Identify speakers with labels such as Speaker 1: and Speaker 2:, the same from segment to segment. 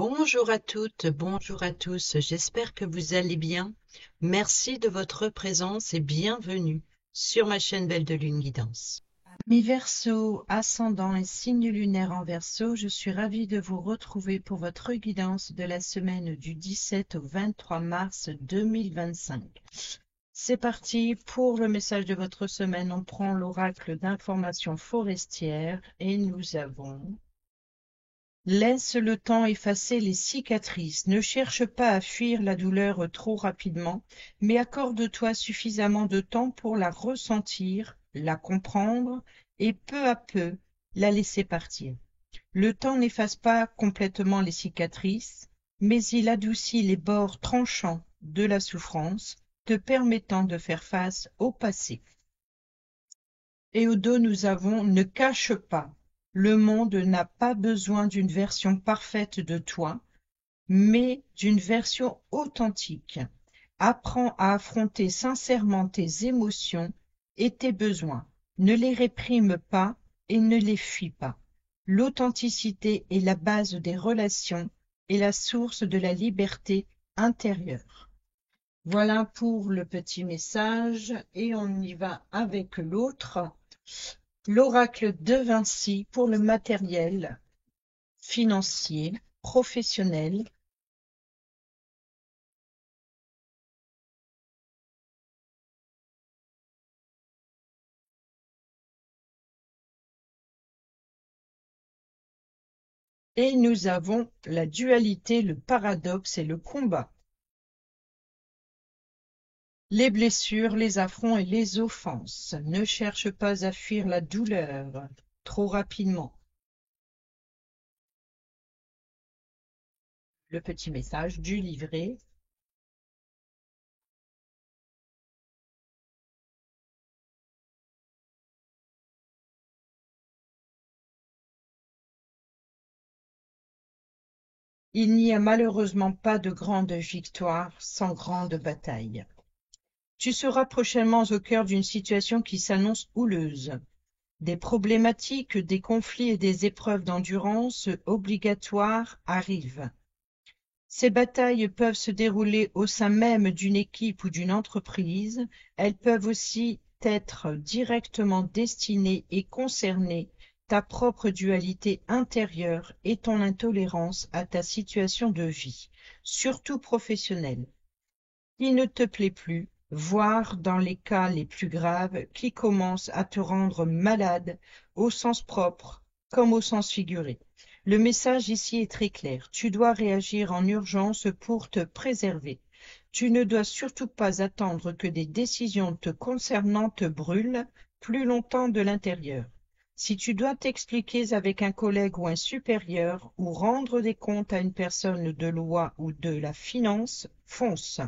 Speaker 1: Bonjour à toutes, bonjour à tous, j'espère que vous allez bien. Merci de votre présence et bienvenue sur ma chaîne Belle de Lune Guidance. Mes Verseaux, ascendant et signe lunaire en Verseau, je suis ravie de vous retrouver pour votre guidance de la semaine du 17 au 23 mars 2025. C'est parti pour le message de votre semaine. On prend l'oracle d'information forestière et nous avons... Laisse le temps effacer les cicatrices. Ne cherche pas à fuir la douleur trop rapidement, mais accorde-toi suffisamment de temps pour la ressentir, la comprendre et peu à peu la laisser partir. Le temps n'efface pas complètement les cicatrices, mais il adoucit les bords tranchants de la souffrance, te permettant de faire face au passé. Et au dos, nous avons « Ne cache pas ». Le monde n'a pas besoin d'une version parfaite de toi, mais d'une version authentique. Apprends à affronter sincèrement tes émotions et tes besoins. Ne les réprime pas et ne les fuis pas. L'authenticité est la base des relations et la source de la liberté intérieure. Voilà pour le petit message et on y va avec l'autre. L'oracle de Vinci pour le matériel, financier, professionnel. Et nous avons la dualité, le paradoxe et le combat. Les blessures, les affronts et les offenses. Ne cherche pas à fuir la douleur trop rapidement. Le petit message du livret. Il n'y a malheureusement pas de grande victoire sans grande bataille. Tu seras prochainement au cœur d'une situation qui s'annonce houleuse. Des problématiques, des conflits et des épreuves d'endurance obligatoires arrivent. Ces batailles peuvent se dérouler au sein même d'une équipe ou d'une entreprise. Elles peuvent aussi être directement destinées et concerner ta propre dualité intérieure et ton intolérance à ta situation de vie, surtout professionnelle, qui ne te plaît plus, voire dans les cas les plus graves, qui commence à te rendre malade au sens propre comme au sens figuré. Le message ici est très clair. Tu dois réagir en urgence pour te préserver. Tu ne dois surtout pas attendre que des décisions te concernant te brûlent plus longtemps de l'intérieur. Si tu dois t'expliquer avec un collègue ou un supérieur ou rendre des comptes à une personne de loi ou de la finance, fonce.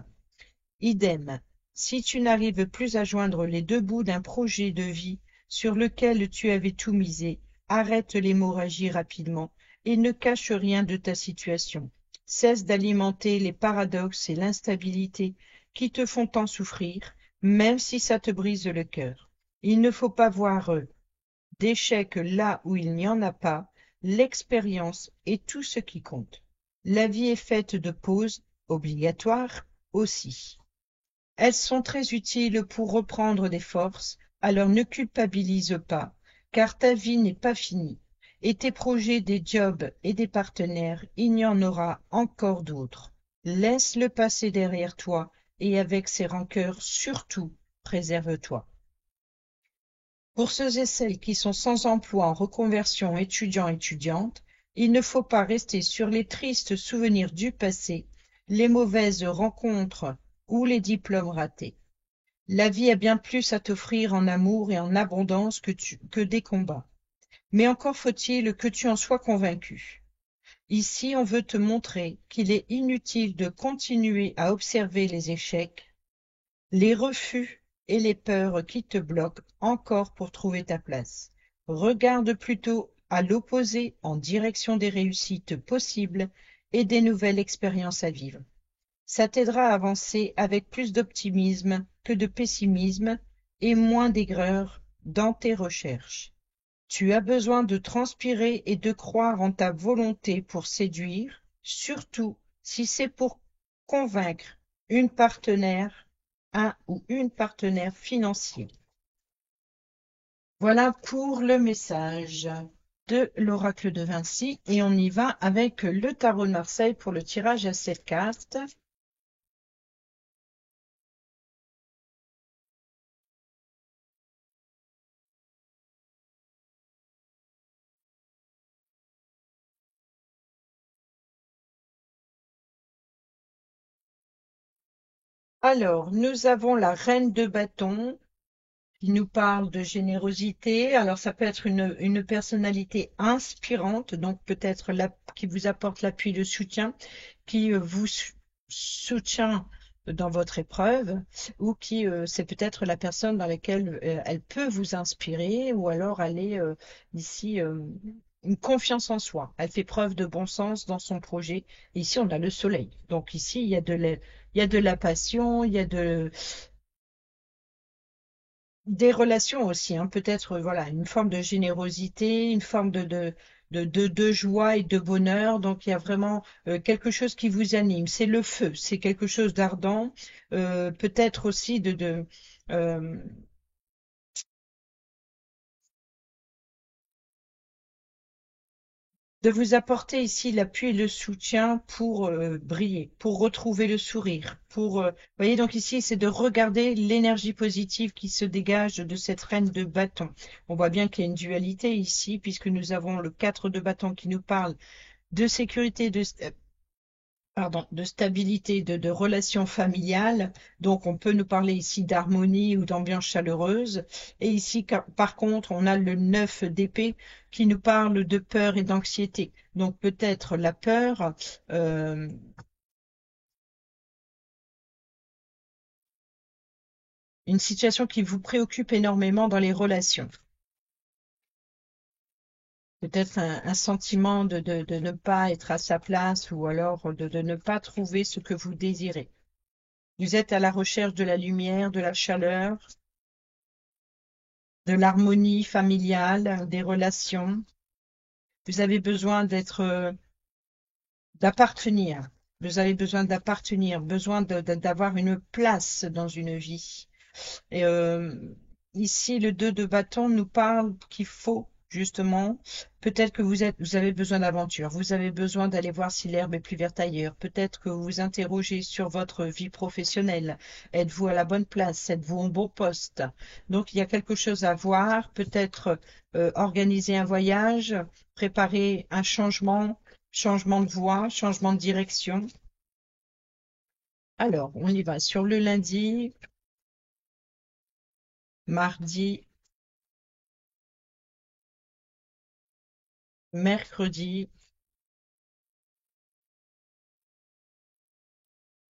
Speaker 1: Idem, si tu n'arrives plus à joindre les deux bouts d'un projet de vie sur lequel tu avais tout misé, arrête l'hémorragie rapidement et ne cache rien de ta situation. Cesse d'alimenter les paradoxes et l'instabilité qui te font tant souffrir, même si ça te brise le cœur. Il ne faut pas voir d'échec là où il n'y en a pas. L'expérience est tout ce qui compte. La vie est faite de pauses, obligatoires aussi. Elles sont très utiles pour reprendre des forces, alors ne culpabilise pas, car ta vie n'est pas finie. Et tes projets, des jobs et des partenaires, il y en aura encore d'autres. Laisse le passé derrière toi et avec ses rancœurs, surtout, préserve-toi. Pour ceux et celles qui sont sans emploi en reconversion étudiants-étudiantes, il ne faut pas rester sur les tristes souvenirs du passé, les mauvaises rencontres ou les diplômes ratés. La vie a bien plus à t'offrir en amour et en abondance que des combats. Mais encore faut-il que tu en sois convaincu. Ici, on veut te montrer qu'il est inutile de continuer à observer les échecs, les refus et les peurs qui te bloquent encore pour trouver ta place. Regarde plutôt à l'opposé en direction des réussites possibles et des nouvelles expériences à vivre. Ça t'aidera à avancer avec plus d'optimisme que de pessimisme et moins d'aigreur dans tes recherches. Tu as besoin de transpirer et de croire en ta volonté pour séduire, surtout si c'est pour convaincre une partenaire, un ou une partenaire financier. Voilà pour le message de l'oracle de Vinci et on y va avec le tarot de Marseille pour le tirage à 7 cartes. Alors, nous avons la reine de bâton qui nous parle de générosité. Alors, ça peut être une personnalité inspirante, donc peut-être qui vous apporte l'appui, le soutien, qui vous soutient dans votre épreuve, ou qui c'est peut-être la personne dans laquelle elle peut vous inspirer, ou alors elle est ici une confiance en soi. Elle fait preuve de bon sens dans son projet. Ici, on a le soleil. Donc ici, il y a de la passion, il y a des relations aussi, hein, peut-être voilà, une forme de générosité, une forme de joie et de bonheur. Donc il y a vraiment quelque chose qui vous anime. C'est le feu, c'est quelque chose d'ardent, peut-être aussi euh, de vous apporter ici l'appui et le soutien pour briller, pour retrouver le sourire, pour voyez donc ici c'est de regarder l'énergie positive qui se dégage de cette reine de bâton. On voit bien qu'il y a une dualité ici puisque nous avons le 4 de bâton qui nous parle de sécurité, de stabilité, de relations familiales. Donc, on peut nous parler ici d'harmonie ou d'ambiance chaleureuse. Et ici, par contre, on a le 9 d'épée qui nous parle de peur et d'anxiété. Donc, peut-être la peur, euh, une situation qui vous préoccupe énormément dans les relations. Peut-être un sentiment de ne pas être à sa place ou alors de ne pas trouver ce que vous désirez. Vous êtes à la recherche de la lumière, de la chaleur, de l'harmonie familiale, des relations. Vous avez besoin d'appartenir. Vous avez besoin d'appartenir, besoin d'avoir une place dans une vie. Et ici, le 2 de bâton nous parle qu'il faut justement, peut-être que vous avez besoin d'aventure, vous avez besoin d'aller voir si l'herbe est plus verte ailleurs. Peut-être que vous vous interrogez sur votre vie professionnelle. Êtes-vous à la bonne place? Êtes-vous au bon poste? Donc, il y a quelque chose à voir. Peut-être organiser un voyage, préparer un changement, changement de voie, changement de direction. Alors, on y va sur le lundi, mardi, mercredi,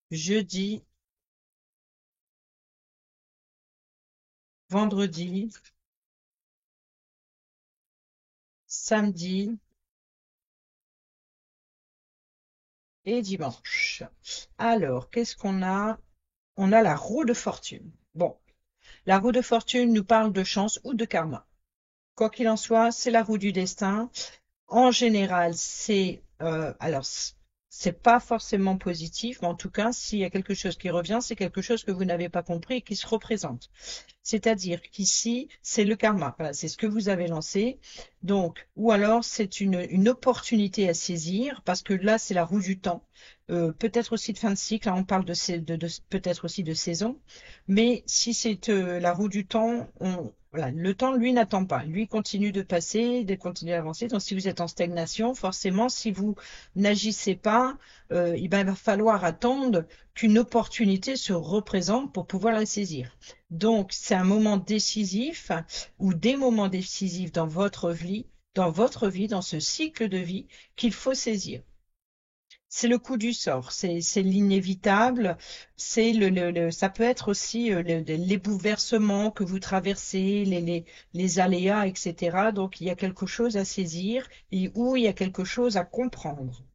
Speaker 1: jeudi, vendredi, samedi et dimanche. Alors, qu'est-ce qu'on a? On a la roue de fortune. Bon, la roue de fortune nous parle de chance ou de karma. Quoi qu'il en soit, c'est la roue du destin. En général, c'est pas forcément positif, mais en tout cas, s'il y a quelque chose qui revient, c'est quelque chose que vous n'avez pas compris et qui se représente. C'est-à-dire qu'ici, c'est le karma. Voilà, c'est ce que vous avez lancé. Donc, ou alors c'est une opportunité à saisir, parce que là, c'est la roue du temps. Peut-être aussi de fin de cycle, hein, on parle peut-être aussi de saison. Mais si c'est la roue du temps, voilà, le temps, lui, n'attend pas. Lui continue de passer, de continuer d'avancer. Donc, si vous êtes en stagnation, forcément, si vous n'agissez pas, il va falloir attendre qu'une opportunité se représente pour pouvoir la saisir. Donc, c'est un moment décisif ou des moments décisifs dans votre vie, dans ce cycle de vie qu'il faut saisir. C'est le coup du sort, c'est l'inévitable, ça peut être aussi les bouleversements que vous traversez, les aléas, etc. Donc, il y a quelque chose à saisir ou il y a quelque chose à comprendre.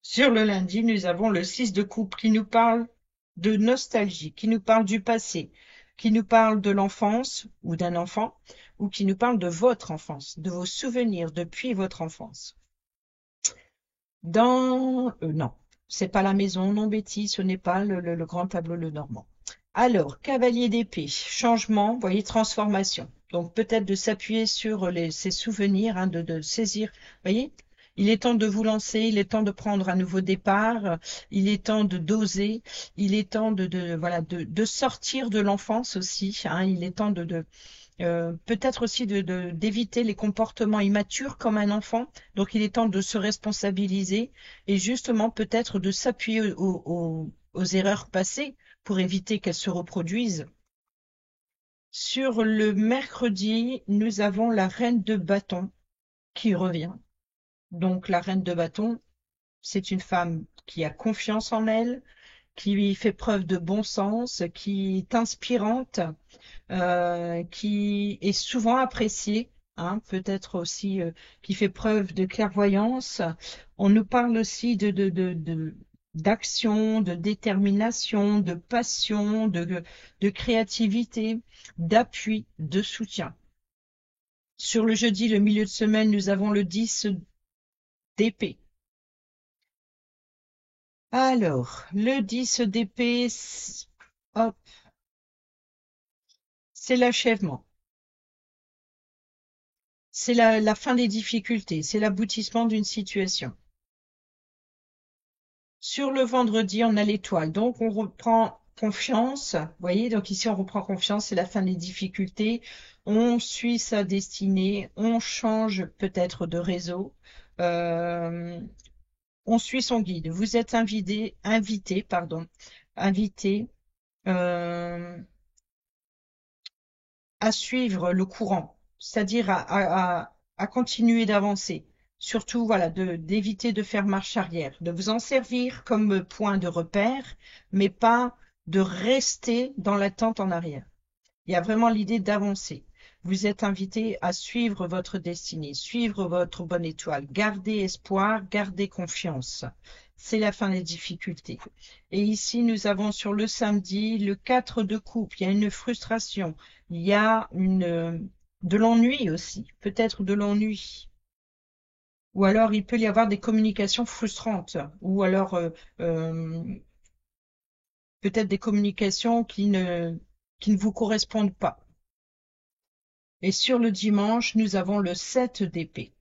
Speaker 1: Sur le lundi, nous avons le 6 de coupe qui nous parle de nostalgie, qui nous parle du passé, qui nous parle de l'enfance ou d'un enfant, ou qui nous parle de votre enfance, de vos souvenirs depuis votre enfance. Non, c'est pas la maison, non Betty, ce n'est pas le grand tableau Lenormand. Alors, cavalier d'épée, changement, vous voyez, transformation. Donc peut-être de s'appuyer sur ses souvenirs, hein, de saisir. Vous voyez, il est temps de vous lancer, il est temps de prendre un nouveau départ, il est temps de doser, il est temps voilà, de sortir de l'enfance aussi, hein, il est temps peut-être aussi d'éviter les comportements immatures comme un enfant. Donc, il est temps de se responsabiliser et justement peut-être de s'appuyer aux erreurs passées pour éviter qu'elles se reproduisent. Sur le mercredi, nous avons la reine de bâton qui revient. Donc, la reine de bâton, c'est une femme qui a confiance en elle, qui fait preuve de bon sens, qui est inspirante, qui est souvent apprécié, hein, peut-être aussi qui fait preuve de clairvoyance. On nous parle aussi d'action, de détermination, de passion, de créativité, d'appui, de soutien. Sur le jeudi, le milieu de semaine, nous avons le 10 d'épée. Alors, le 10 d'épée, hop, c'est l'achèvement. C'est la fin des difficultés, c'est l'aboutissement d'une situation. Sur le vendredi, on a l'étoile. Donc, on reprend confiance. Vous voyez, donc ici, on reprend confiance. C'est la fin des difficultés. On suit sa destinée. On change peut-être de réseau. Euh, on suit son guide. Vous êtes invité à suivre le courant, c'est-à-dire à continuer d'avancer. Surtout, voilà, d'éviter de faire marche arrière, de vous en servir comme point de repère, mais pas de rester dans l'attente en arrière. Il y a vraiment l'idée d'avancer. Vous êtes invité à suivre votre destinée, suivre votre bonne étoile, garder espoir, garder confiance. C'est la fin des difficultés. Et ici, nous avons sur le samedi le 4 de coupe. Il y a une frustration. Il y a de l'ennui aussi. Peut-être de l'ennui. Ou alors, il peut y avoir des communications frustrantes. Ou alors, euh, peut-être des communications qui ne vous correspondent pas. Et sur le dimanche, nous avons le 7 d'épée.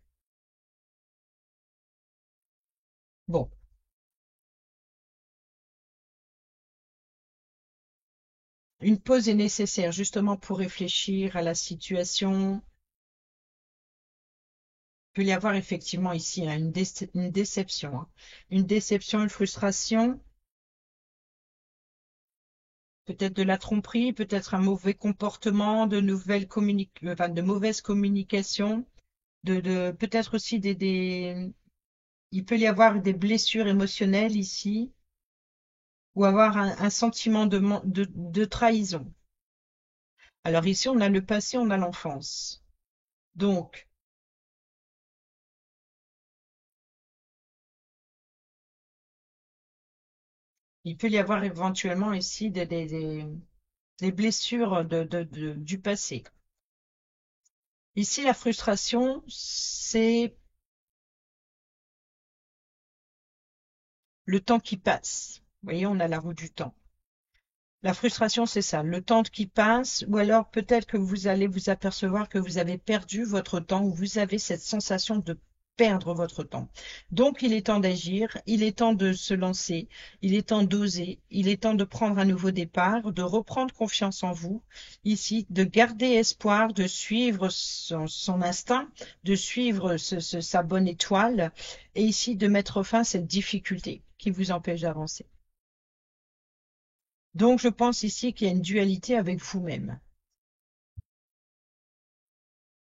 Speaker 1: Bon, une pause est nécessaire justement pour réfléchir à la situation. Il peut y avoir effectivement ici hein, une déception. Hein. Une déception, une frustration, peut-être de la tromperie, peut-être un mauvais comportement, de mauvaises communications, peut-être aussi il peut y avoir des blessures émotionnelles ici, ou avoir un sentiment de trahison. Alors ici, on a le passé, on a l'enfance. Donc, il peut y avoir éventuellement ici des blessures du passé. Ici, la frustration, c'est le temps qui passe. Vous voyez, on a la roue du temps. La frustration, c'est ça, le temps qui passe, ou alors peut-être que vous allez vous apercevoir que vous avez perdu votre temps, ou vous avez cette sensation de perdre votre temps. Donc, il est temps d'agir, il est temps de se lancer, il est temps d'oser, il est temps de prendre un nouveau départ, de reprendre confiance en vous, ici, de garder espoir, de suivre son instinct, de suivre sa bonne étoile, et ici, de mettre fin à cette difficulté qui vous empêche d'avancer. Donc, je pense ici qu'il y a une dualité avec vous-même.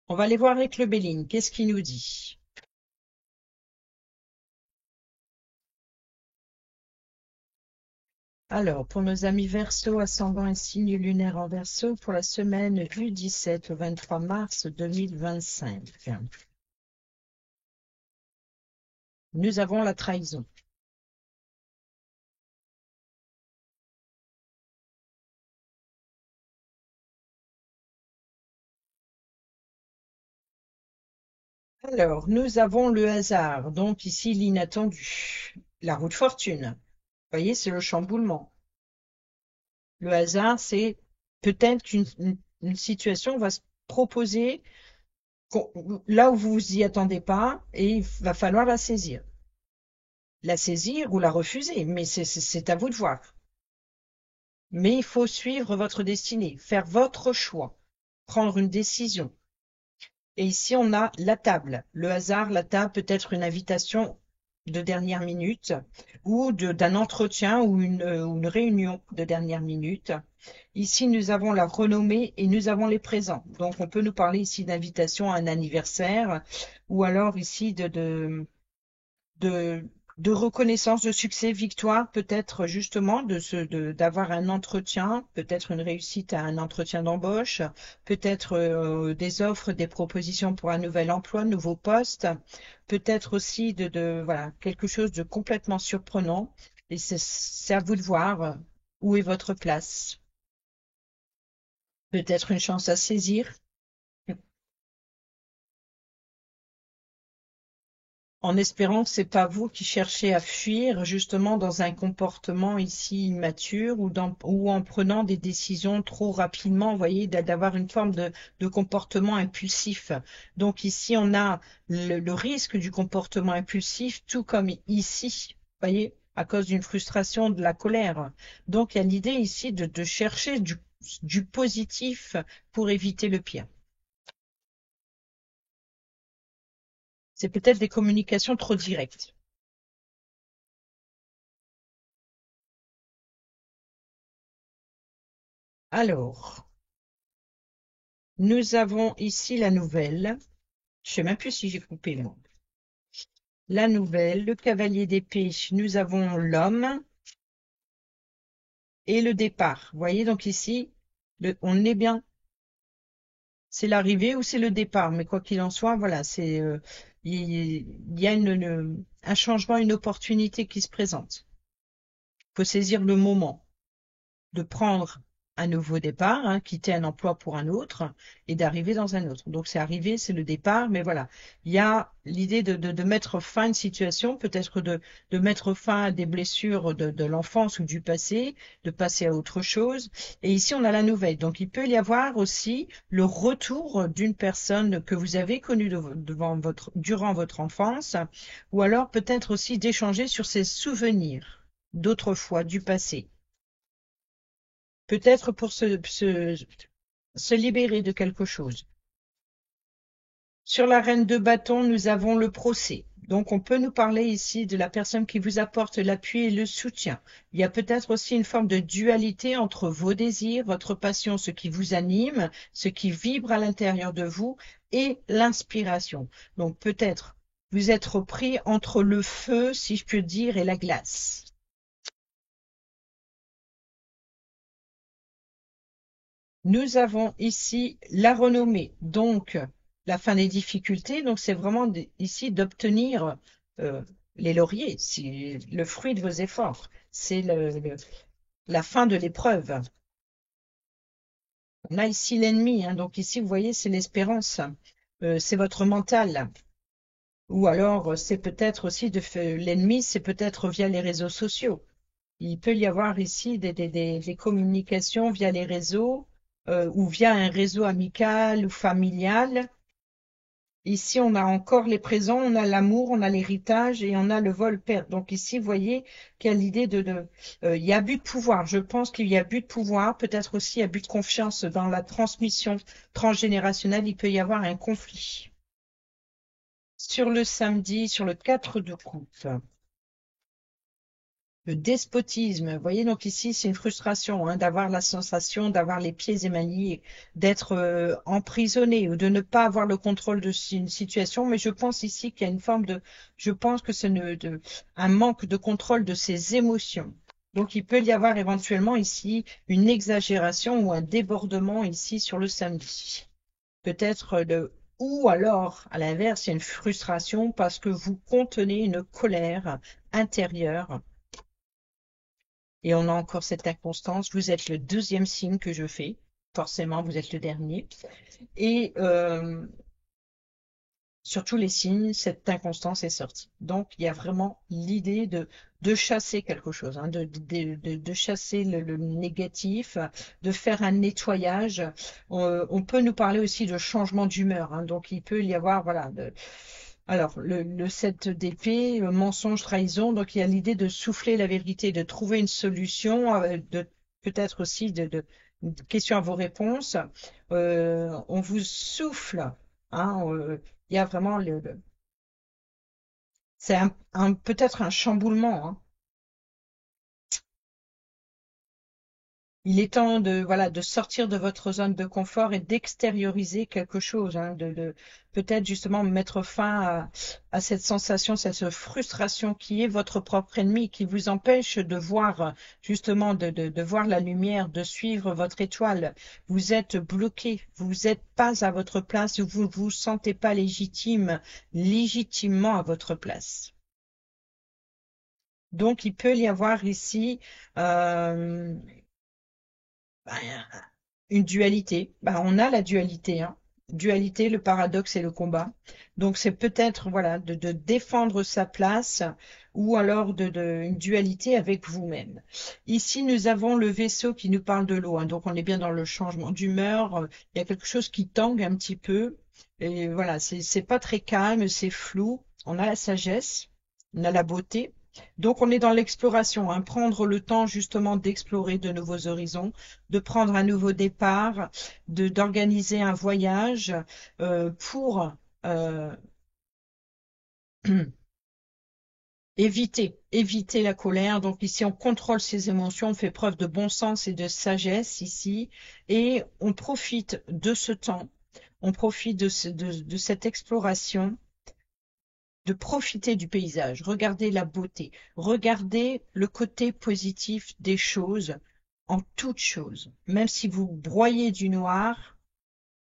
Speaker 1: On va aller voir avec le Béline. Qu'est-ce qu'il nous dit? Alors, pour nos amis Verseau, ascendant et signe lunaire en Verseau, pour la semaine du 17 au 23 mars 2025. Nous avons la trahison. Alors, nous avons le hasard, donc ici l'inattendu. La roue de fortune. Vous voyez, c'est le chamboulement. Le hasard, c'est peut-être qu'une situation va se proposer là où vous vous y attendez pas et il va falloir la saisir. La saisir ou la refuser, mais c'est à vous de voir. Mais il faut suivre votre destinée, faire votre choix, prendre une décision. Et ici, on a la table. Le hasard, la table peut être une invitation de dernière minute ou d'un entretien ou une réunion de dernière minute. Ici, nous avons la renommée et nous avons les présents. Donc, on peut nous parler ici d'invitation à un anniversaire ou alors ici de, de reconnaissance de succès, victoire, peut-être justement d'avoir un entretien, peut-être une réussite à un entretien d'embauche, peut-être des offres, des propositions pour un nouvel emploi, nouveau poste, peut-être aussi voilà, quelque chose de complètement surprenant. Et c'est à vous de voir où est votre place. Peut-être une chance à saisir, en espérant que c'est pas vous qui cherchez à fuir justement dans un comportement ici immature ou en prenant des décisions trop rapidement, vous voyez, d'avoir une forme de comportement impulsif. Donc ici, on a le risque du comportement impulsif, tout comme ici, vous voyez, à cause d'une frustration, de la colère. Donc il y a l'idée ici de chercher du positif pour éviter le pire. C'est peut-être des communications trop directes. Alors, nous avons ici la nouvelle. Je sais même plus si j'ai coupé moi. La nouvelle, le cavalier d'épée, nous avons l'homme et le départ. Vous voyez donc ici, on est bien. C'est l'arrivée ou c'est le départ, mais quoi qu'il en soit, voilà, il y a un changement, une opportunité qui se présente. Il faut saisir le moment de prendre un nouveau départ, hein, quitter un emploi pour un autre et d'arriver dans un autre. Donc c'est arrivé, c'est le départ, mais voilà. Il y a l'idée de mettre fin à une situation, peut-être de mettre fin à des blessures de l'enfance ou du passé, de passer à autre chose. Et ici, on a la nouvelle. Donc il peut y avoir aussi le retour d'une personne que vous avez connue durant votre enfance, ou alors peut-être aussi d'échanger sur ses souvenirs d'autrefois, du passé. Peut-être pour se libérer de quelque chose. Sur la reine de bâton, nous avons le procès. Donc, on peut nous parler ici de la personne qui vous apporte l'appui et le soutien. Il y a peut-être aussi une forme de dualité entre vos désirs, votre passion, ce qui vous anime, ce qui vibre à l'intérieur de vous, et l'inspiration. Donc, peut-être vous être pris entre le feu, si je peux dire, et la glace. Nous avons ici la renommée, donc la fin des difficultés. Donc c'est vraiment ici d'obtenir euh, les lauriers, le fruit de vos efforts. C'est la fin de l'épreuve. On a ici l'ennemi, hein, donc ici vous voyez c'est l'espérance, c'est votre mental. Ou alors c'est peut-être aussi l'ennemi, c'est peut-être via les réseaux sociaux. Il peut y avoir ici des communications via les réseaux ou via un réseau amical ou familial. Ici, on a encore les présents, on a l'amour, on a l'héritage et on a le vol-perte. Donc ici, vous voyez qu'il y a l'idée il y a abus de pouvoir. Je pense qu'il y a abus de pouvoir, peut-être aussi abus de confiance dans la transmission transgénérationnelle. Il peut y avoir un conflit. Sur le samedi, sur le 4 de coupe. Le despotisme, vous voyez, donc ici, c'est une frustration hein, d'avoir la sensation d'avoir les pieds émaillés, d'être emprisonné ou de ne pas avoir le contrôle de une situation. Mais je pense ici qu'il y a une forme je pense que c'est un manque de contrôle de ses émotions. Donc, il peut y avoir éventuellement ici une exagération ou un débordement ici sur le samedi. Peut-être ou alors, à l'inverse, il y a une frustration parce que vous contenez une colère intérieure et on a encore cette inconstance. Vous êtes le deuxième signe que je fais. Forcément, vous êtes le dernier. Et sur tous les signes, cette inconstance est sortie. Donc, il y a vraiment l'idée de chasser quelque chose, hein, de chasser le négatif, de faire un nettoyage. On peut nous parler aussi de changement d'humeur, hein, donc il peut y avoir, voilà, alors le 7 d'épée, mensonge, trahison, donc il y a l'idée de souffler la vérité, de trouver une solution, de peut-être aussi une question à vos réponses. On vous souffle, hein, il y a vraiment c'est peut-être un chamboulement, hein. Il est temps de, voilà, de sortir de votre zone de confort et d'extérioriser quelque chose, hein, peut-être justement mettre fin à cette sensation, cette frustration qui est votre propre ennemi, qui vous empêche de voir, justement, de voir la lumière, de suivre votre étoile. Vous êtes bloqué, vous n'êtes pas à votre place, vous ne vous sentez pas légitimement à votre place. Donc, il peut y avoir ici euh, ben, une dualité. Ben, on a la dualité, hein. Dualité, le paradoxe et le combat. Donc, c'est peut-être, voilà, de défendre sa place ou alors une dualité avec vous-même. Ici, nous avons le vaisseau qui nous parle de l'eau, hein. Donc, on est bien dans le changement d'humeur. Il y a quelque chose qui tangue un petit peu. Et voilà, c'est pas très calme, c'est flou. On a la sagesse, on a la beauté. Donc, on est dans l'exploration, hein. Prendre le temps justement d'explorer de nouveaux horizons, de prendre un nouveau départ, d'organiser un voyage pour euh, éviter la colère. Donc ici, on contrôle ses émotions, on fait preuve de bon sens et de sagesse ici, et on profite de ce temps, on profite de cette exploration, de profiter du paysage, regardez la beauté, regardez le côté positif des choses en toutes choses. Même si vous broyez du noir,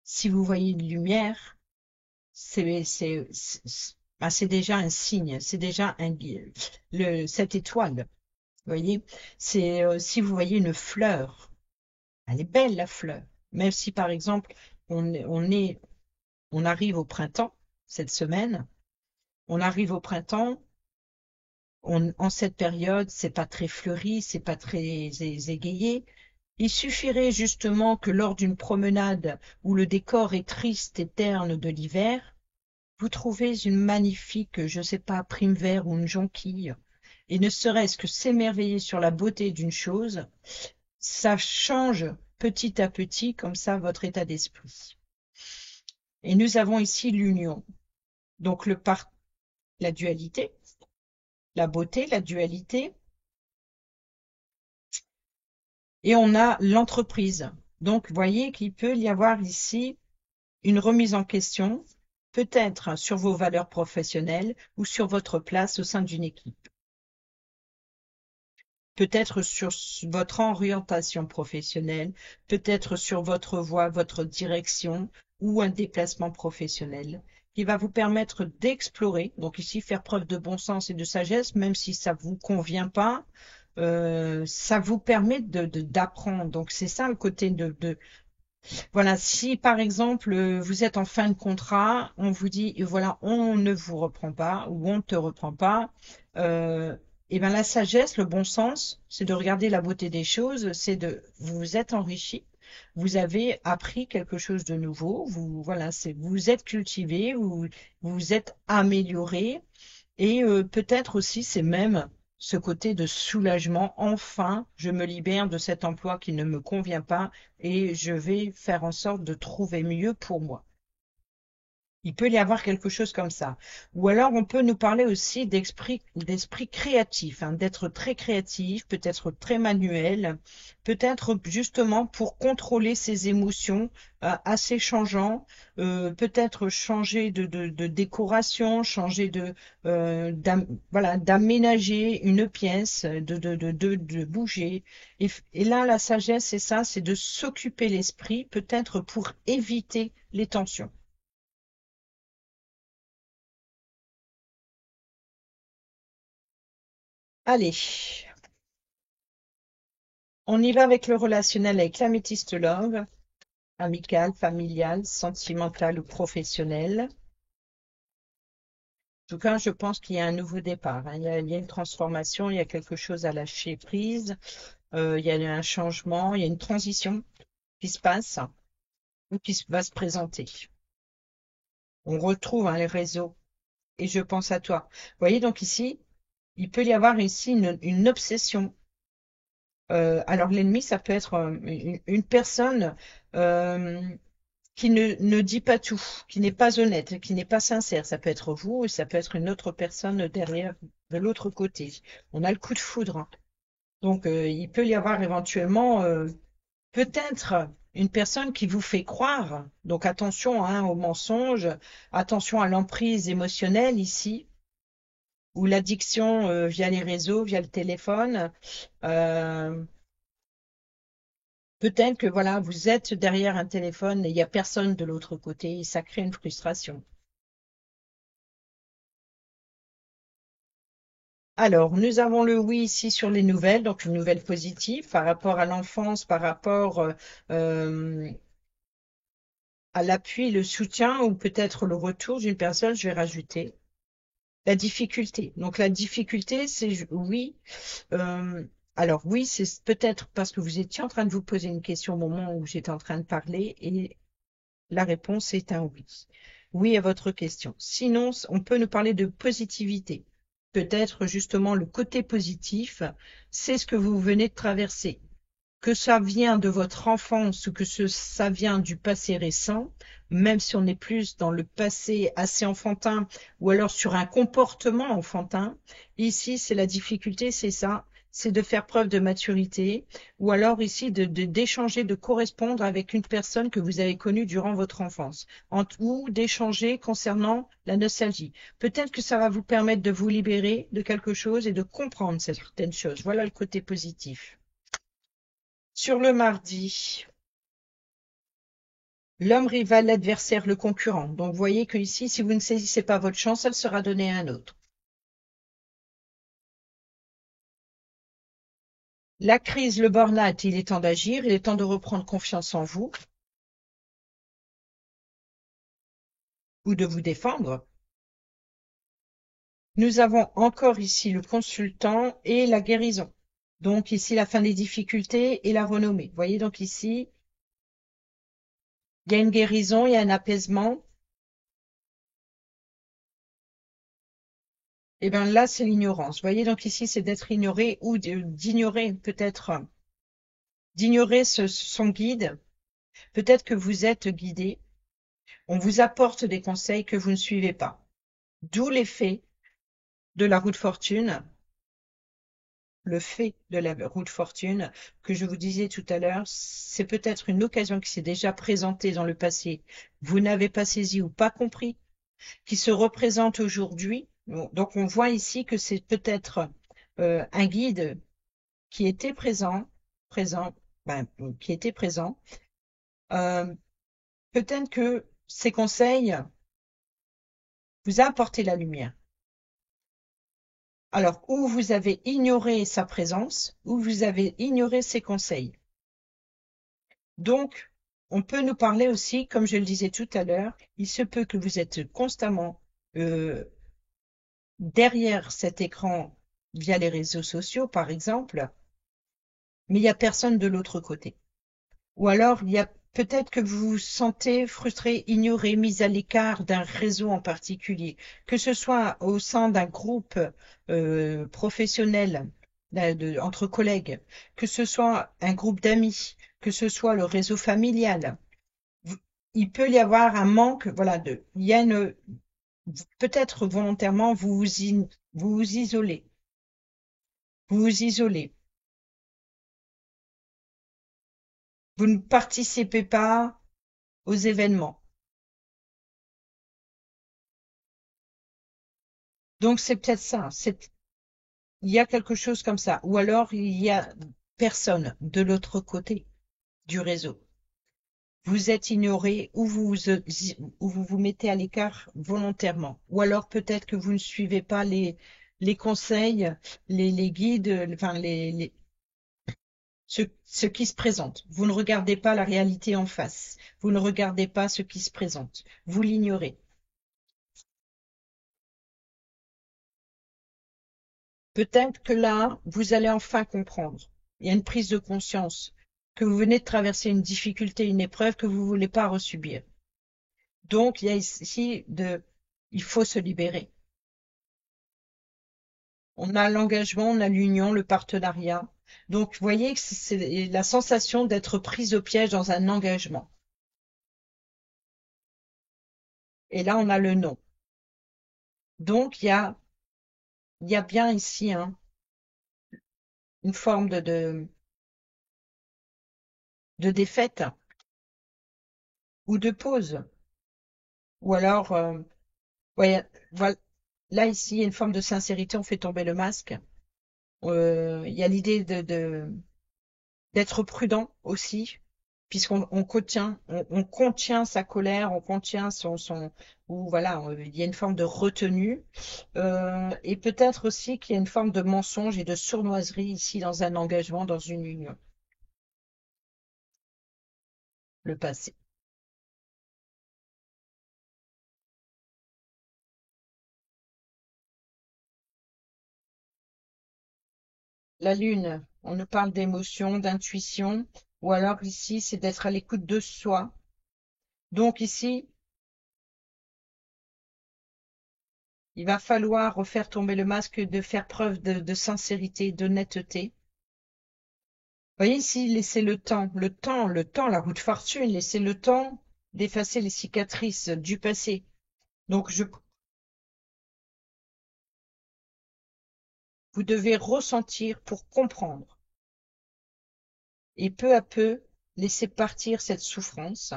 Speaker 1: si vous voyez une lumière, c'est déjà un signe, c'est déjà cette étoile. Vous voyez, c'est si vous voyez une fleur, elle est belle la fleur. Même si par exemple on arrive au printemps cette semaine, on arrive au printemps, en cette période, c'est pas très fleuri, c'est pas très égayé. Il suffirait justement que lors d'une promenade où le décor est triste et terne de l'hiver, vous trouvez une magnifique, je sais pas, prime vert ou une jonquille, et ne serait-ce que s'émerveiller sur la beauté d'une chose, ça change petit à petit comme ça votre état d'esprit. Et nous avons ici l'union, donc la dualité, la beauté, la dualité, et on a l'entreprise. Donc, vous voyez qu'il peut y avoir ici une remise en question, peut-être sur vos valeurs professionnelles ou sur votre place au sein d'une équipe. Peut-être sur votre orientation professionnelle, peut-être sur votre voie, votre direction ou un déplacement professionnel qui va vous permettre d'explorer, donc ici faire preuve de bon sens et de sagesse, même si ça vous convient pas, ça vous permet d'apprendre. Donc c'est ça le côté voilà, si par exemple vous êtes en fin de contrat, on vous dit voilà, on ne vous reprend pas ou on ne te reprend pas, et ben la sagesse, le bon sens, c'est de regarder la beauté des choses, c'est de vous vous êtes enrichi, vous avez appris quelque chose de nouveau, vous êtes cultivé, vous vous êtes amélioré et peut-être aussi, c'est même ce côté de soulagement. Enfin, je me libère de cet emploi qui ne me convient pas et je vais faire en sorte de trouver mieux pour moi. Il peut y avoir quelque chose comme ça. Ou alors, on peut nous parler aussi d'esprit créatif, hein, d'être très créatif, peut-être très manuel, peut-être justement pour contrôler ses émotions assez changeants, peut-être changer de décoration, changer voilà, d'aménager une pièce, de bouger. Et là, la sagesse, c'est ça, c'est de s'occuper l'esprit, peut-être pour éviter les tensions. Allez, on y va avec le relationnel avec l'améthyste love, amical, familial, sentimental ou professionnel. tout cas, je pense qu'il y a un nouveau départ, hein. Il y a une transformation, il y a quelque chose à lâcher prise, il y a un changement, il y a une transition qui se passe ou qui va se présenter. On retrouve, hein, les réseaux et je pense à toi. Vous voyez, donc ici, il peut y avoir ici une obsession. Alors l'ennemi, ça peut être une personne euh, qui ne dit pas tout, qui n'est pas honnête, qui n'est pas sincère. Ça peut être vous et ça peut être une autre personne derrière, de l'autre côté. On a le coup de foudre, hein. Donc il peut y avoir éventuellement peut-être une personne qui vous fait croire. Donc attention, hein, aux mensonges, attention à l'emprise émotionnelle ici, ou l'addiction via les réseaux, via le téléphone. Euh, Peut-être que voilà, vous êtes derrière un téléphone et il n'y a personne de l'autre côté et ça crée une frustration. Alors, nous avons le oui ici sur les nouvelles, donc une nouvelle positive par rapport à l'enfance, par rapport euh, à l'appui, le soutien ou peut-être le retour d'une personne, je vais rajouter la difficulté. Donc la difficulté, c'est oui. euh, alors oui, c'est peut-être parce que vous étiez en train de vous poser une question au moment où j'étais en train de parler et la réponse est un oui. Oui à votre question. Sinon, on peut nous parler de positivité. Peut-être justement le côté positif, c'est ce que vous venez de traverser. Que ça vient de votre enfance ou que ça vient du passé récent, même si on est plus dans le passé assez enfantin ou alors sur un comportement enfantin, ici c'est la difficulté, c'est ça, c'est de faire preuve de maturité ou alors ici d'échanger, de correspondre avec une personne que vous avez connue durant votre enfance ou d'échanger concernant la nostalgie. Peut-être que ça va vous permettre de vous libérer de quelque chose et de comprendre certaines choses. Voilà le côté positif. Sur le mardi, l'homme rival, l'adversaire, le concurrent. Donc, vous voyez que ici, si vous ne saisissez pas votre chance, elle sera donnée à un autre. La crise, le burn-out, il est temps d'agir, il est temps de reprendre confiance en vous ou de vous défendre. Nous avons encore ici le consultant et la guérison. Donc ici, la fin des difficultés et la renommée. Vous voyez, donc ici, il y a une guérison, il y a un apaisement. Et bien là, c'est l'ignorance. Vous voyez, donc ici, c'est d'être ignoré ou d'ignorer peut-être d'ignorer son guide. Peut-être que vous êtes guidé. On vous apporte des conseils que vous ne suivez pas. D'où l'effet de la roue de fortune, le fait de la roue de fortune que je vous disais tout à l'heure, c'est peut-être une occasion qui s'est déjà présentée dans le passé. Vous n'avez pas saisi ou pas compris, qui se représente aujourd'hui. Donc on voit ici que c'est peut-être un guide qui était présent, qui était présent. Euh, Peut-être que ces conseils vous a apporté la lumière. Alors, ou vous avez ignoré sa présence, ou vous avez ignoré ses conseils. Donc, on peut nous parler aussi, comme je le disais tout à l'heure, il se peut que vous êtes constamment euh, derrière cet écran via les réseaux sociaux, par exemple, mais il n'y a personne de l'autre côté. Ou alors, il y a peut-être que vous vous sentez frustré, ignoré, mis à l'écart d'un réseau en particulier, que ce soit au sein d'un groupe professionnel entre collègues, que ce soit un groupe d'amis, que ce soit le réseau familial. Il peut y avoir un manque, voilà, il y a peut-être volontairement vous vous isolez, vous vous isolez, vous ne participez pas aux événements. Donc c'est peut-être ça, il y a quelque chose comme ça. Ou alors il y a personne de l'autre côté du réseau. Vous êtes ignoré ou vous vous mettez à l'écart volontairement. Ou alors peut-être que vous ne suivez pas les conseils, les guides, enfin ce qui se présente. Vous ne regardez pas la réalité en face. Vous ne regardez pas ce qui se présente. Vous l'ignorez. Peut-être que là, vous allez enfin comprendre. Il y a une prise de conscience que vous venez de traverser une difficulté, une épreuve que vous ne voulez pas resubir. Donc, il y a ici il faut se libérer. On a l'engagement, on a l'union, le partenariat. Donc, vous voyez que c'est la sensation d'être prise au piège dans un engagement. Et là, on a le non. Donc, il y a bien ici une forme de défaite ou de pause. Ou alors, ouais, voilà, là, ici, il y a une forme de sincérité, on fait tomber le masque. Il y a l'idée d'être prudent aussi, puisqu'on on contient sa colère, on contient ou voilà, il y a une forme de retenue, et peut-être aussi qu'il y a une forme de mensonge et de sournoiserie ici dans un engagement, dans une union, le passé. La lune, on nous parle d'émotion, d'intuition, ou alors ici, c'est d'être à l'écoute de soi. Donc ici, il va falloir refaire tomber le masque, de faire preuve de sincérité, d'honnêteté. Vous voyez ici, laisser le temps, la roue de fortune, laisser le temps d'effacer les cicatrices du passé. Donc, vous devez ressentir pour comprendre et peu à peu laisser partir cette souffrance.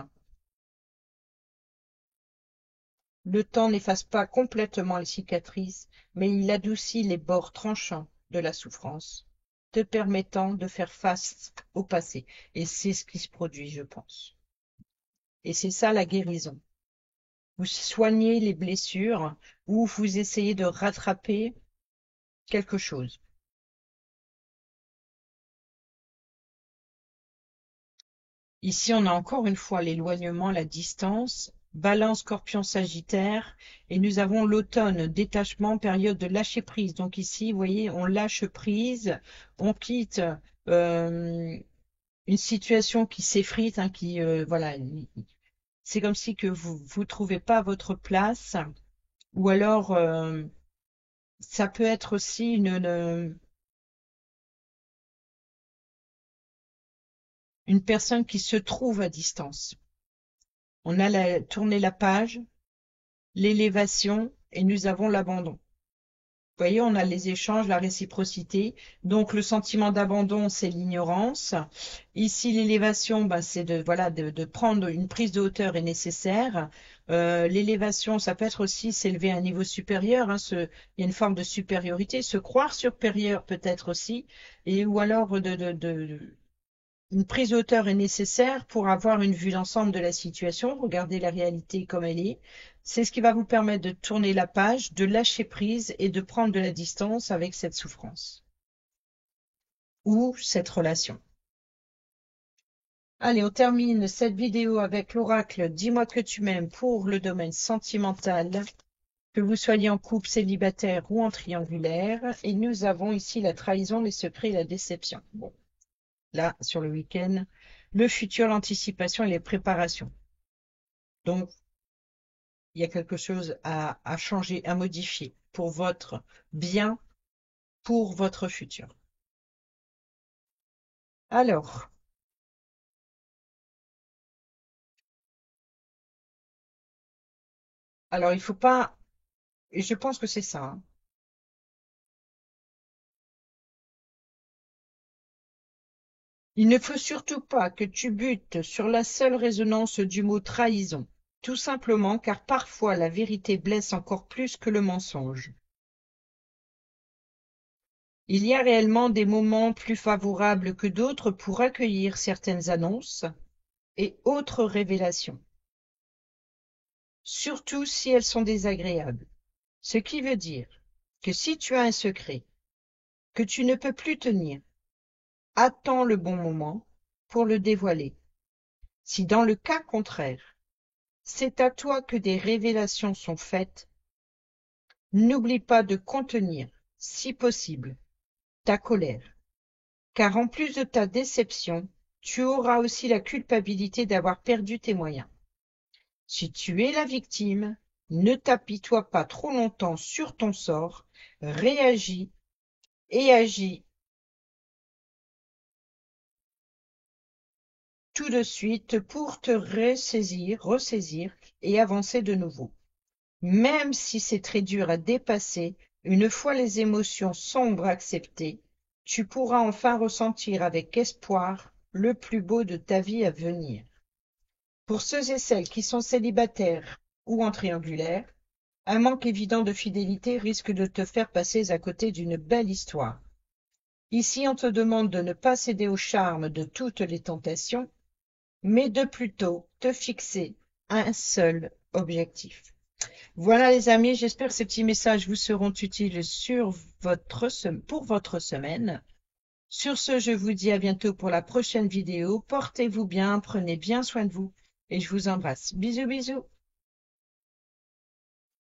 Speaker 1: Le temps n'efface pas complètement les cicatrices, mais il adoucit les bords tranchants de la souffrance, te permettant de faire face au passé. Et c'est ce qui se produit, je pense. Et c'est ça la guérison. Vous soignez les blessures ou vous essayez de rattraper quelque chose. Ici, on a encore une fois l'éloignement, la distance, Balance, Scorpion, Sagittaire, et nous avons l'automne, détachement, période de lâcher prise. Donc ici, vous voyez, on lâche prise, on quitte euh, une situation qui s'effrite, qui voilà, c'est comme si que vous trouvez pas votre place, ou alors ça peut être aussi une personne qui se trouve à distance. On a tourné la page, l'élévation et nous avons l'abandon. Vous voyez, on a les échanges, la réciprocité. Donc le sentiment d'abandon, c'est l'ignorance. Ici, l'élévation, bah, c'est de prendre une prise de hauteur est nécessaire. L'élévation, ça peut être aussi s'élever à un niveau supérieur. Il y a une forme de supériorité, se croire supérieur peut-être aussi, et ou alors une prise de hauteur est nécessaire pour avoir une vue d'ensemble de la situation, regarder la réalité comme elle est. C'est ce qui va vous permettre de tourner la page, de lâcher prise et de prendre de la distance avec cette souffrance ou cette relation. Allez, on termine cette vidéo avec l'oracle Dis-moi que tu m'aimes pour le domaine sentimental, que vous soyez en couple, célibataire ou en triangulaire. Et nous avons ici la trahison, les secrets et la déception. Bon, là, sur le week-end, le futur, l'anticipation et les préparations. Donc, il y a quelque chose à changer, à modifier pour votre bien, pour votre futur. Alors, il faut pas, et je pense que c'est ça, hein. Il ne faut surtout pas que tu butes sur la seule résonance du mot trahison, tout simplement car parfois la vérité blesse encore plus que le mensonge. Il y a réellement des moments plus favorables que d'autres pour accueillir certaines annonces et autres révélations, surtout si elles sont désagréables. Ce qui veut dire que si tu as un secret que tu ne peux plus tenir, attends le bon moment pour le dévoiler. Si dans le cas contraire, c'est à toi que des révélations sont faites, n'oublie pas de contenir si possible, ta colère. Car en plus de ta déception, tu auras aussi la culpabilité d'avoir perdu tes moyens. Si tu es la victime, ne t'apitoie pas trop longtemps sur ton sort, réagis et agis tout de suite pour te ressaisir et avancer de nouveau. Même si c'est très dur à dépasser, une fois les émotions sombres acceptées, tu pourras enfin ressentir avec espoir le plus beau de ta vie à venir. Pour ceux et celles qui sont célibataires ou en triangulaire, un manque évident de fidélité risque de te faire passer à côté d'une belle histoire. Ici, on te demande de ne pas céder au charme de toutes les tentations, mais de plutôt te fixer un seul objectif. Voilà les amis, j'espère que ces petits messages vous seront utiles pour votre semaine. Sur ce, je vous dis à bientôt pour la prochaine vidéo. Portez-vous bien, prenez bien soin de vous et je vous embrasse. Bisous, bisous.